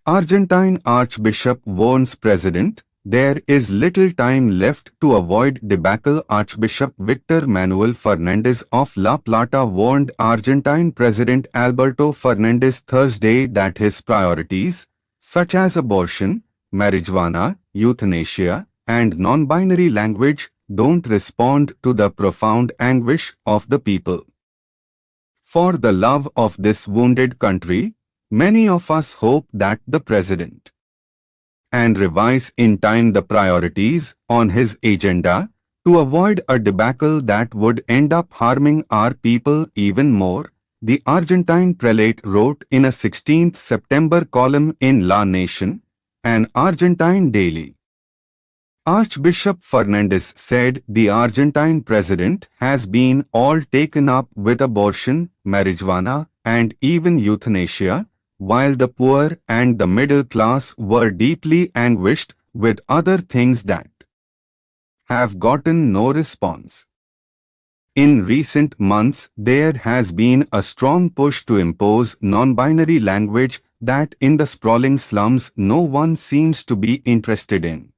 Argentine Archbishop warns President, there is little time left to avoid debacle. Archbishop Victor Manuel Fernandez of La Plata warned Argentine President Alberto Fernandez Thursday that his priorities, such as abortion, marijuana, euthanasia, and non-binary language, don't respond to the profound anguish of the people. For the love of this wounded country, many of us hope that the President and revise in time the priorities on his agenda to avoid a debacle that would end up harming our people even more, the Argentine prelate wrote in a 16th September column in La Nation, an Argentine daily. Archbishop Fernandez said the Argentine president has been all taken up with abortion, marijuana, and even euthanasia, while the poor and the middle class were deeply anguished with other things that have gotten no response. In recent months, there has been a strong push to impose non-binary language that in the sprawling slums no one seems to be interested in.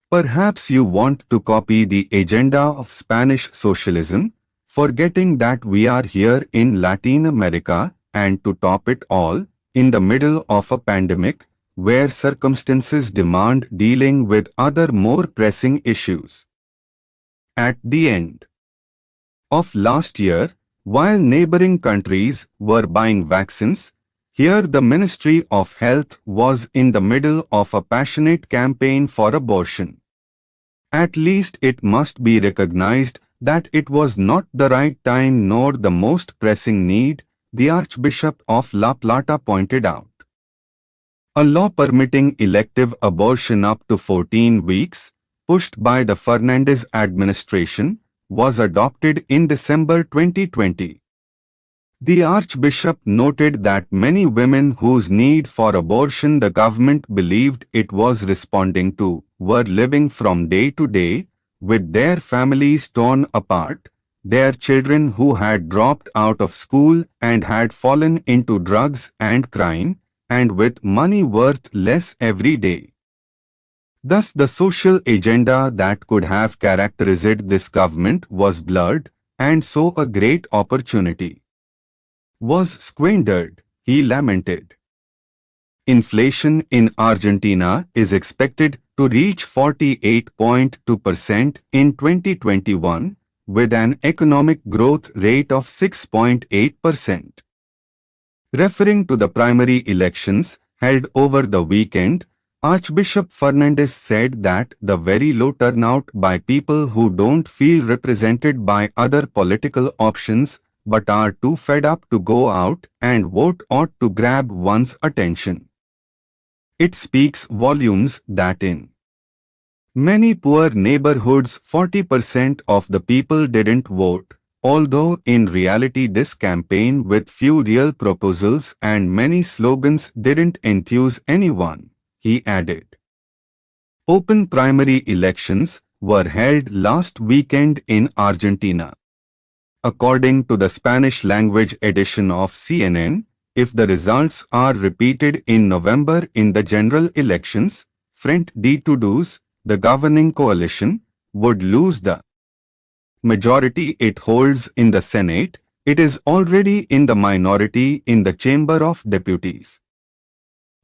Perhaps you want to copy the agenda of Spanish socialism, forgetting that we are here in Latin America, and to top it all, in the middle of a pandemic, where circumstances demand dealing with other more pressing issues. At the end of last year, while neighboring countries were buying vaccines, here the Ministry of Health was in the middle of a passionate campaign for abortion. At least it must be recognized that it was not the right time nor the most pressing need, the Archbishop of La Plata pointed out. A law permitting elective abortion up to 14 weeks, pushed by the Fernandez administration, was adopted in December 2020. The Archbishop noted that many women whose need for abortion the government believed it was responding to were living from day to day, with their families torn apart, their children who had dropped out of school and had fallen into drugs and crime, and with money worth less every day. Thus the social agenda that could have characterized this government was blurred, and so a great opportunity was squandered, he lamented. Inflation in Argentina is expected to reach 48.2% in 2021, with an economic growth rate of 6.8%. Referring to the primary elections held over the weekend, Archbishop Fernandez said that the very low turnout by people who don't feel represented by other political options but are too fed up to go out and vote ought to grab one's attention. It speaks volumes that in many poor neighborhoods 40% of the people didn't vote, although in reality this campaign with few real proposals and many slogans didn't enthuse anyone, he added. Open primary elections were held last weekend in Argentina. According to the Spanish-language edition of CNN, if the results are repeated in November in the general elections, Frente de Todos, the governing coalition, would lose the majority it holds in the Senate. It is already in the minority in the Chamber of Deputies.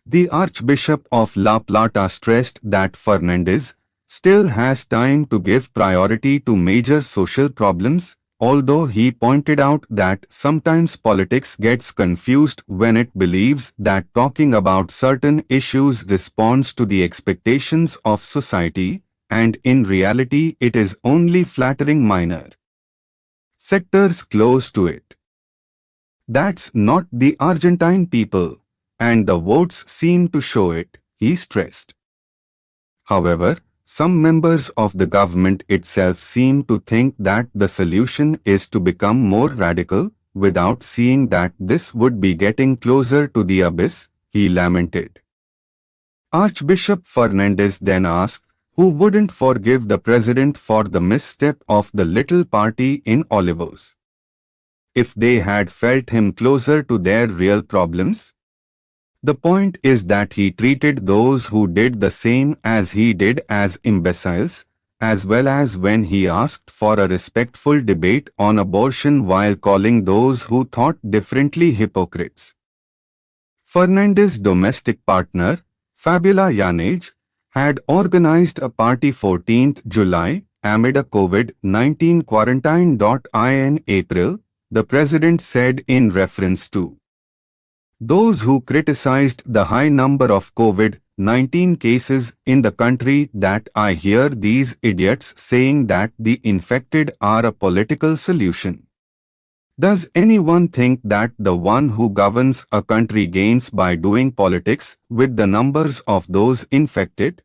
The Archbishop of La Plata stressed that Fernandez still has time to give priority to major social problems, although he pointed out that sometimes politics gets confused when it believes that talking about certain issues responds to the expectations of society, and in reality it is only flattering minor sectors close to it. That's not the Argentine people, and the votes seem to show it, he stressed. However, some members of the government itself seem to think that the solution is to become more radical, without seeing that this would be getting closer to the abyss, he lamented. Archbishop Fernandez then asked, who wouldn't forgive the president for the misstep of the little party in Olivos if they had felt him closer to their real problems? The point is that he treated those who did the same as he did as imbeciles, as well as when he asked for a respectful debate on abortion while calling those who thought differently hypocrites. Fernandez's domestic partner, Fabiola Yanez, had organized a party 14th July amid a COVID-19 quarantine. In April, the president said in reference to those who criticized the high number of COVID-19 cases in the country that I hear these idiots saying that the infected are a political solution. Does anyone think that the one who governs a country gains by doing politics with the numbers of those infected?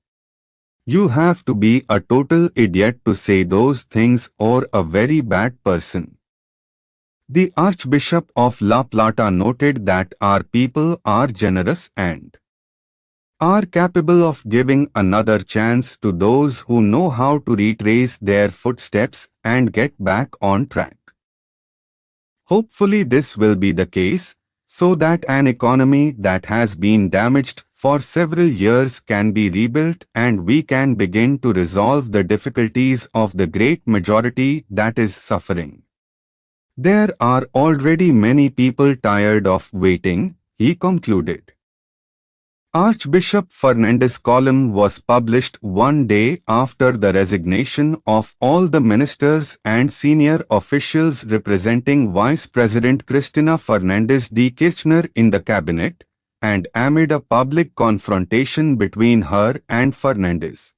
You have to be a total idiot to say those things or a very bad person. The Archbishop of La Plata noted that our people are generous and are capable of giving another chance to those who know how to retrace their footsteps and get back on track. Hopefully this will be the case, so that an economy that has been damaged for several years can be rebuilt and we can begin to resolve the difficulties of the great majority that is suffering. There are already many people tired of waiting, he concluded. Archbishop Fernandez's column was published one day after the resignation of all the ministers and senior officials representing Vice President Cristina Fernandez de Kirchner in the cabinet, and amid a public confrontation between her and Fernandez.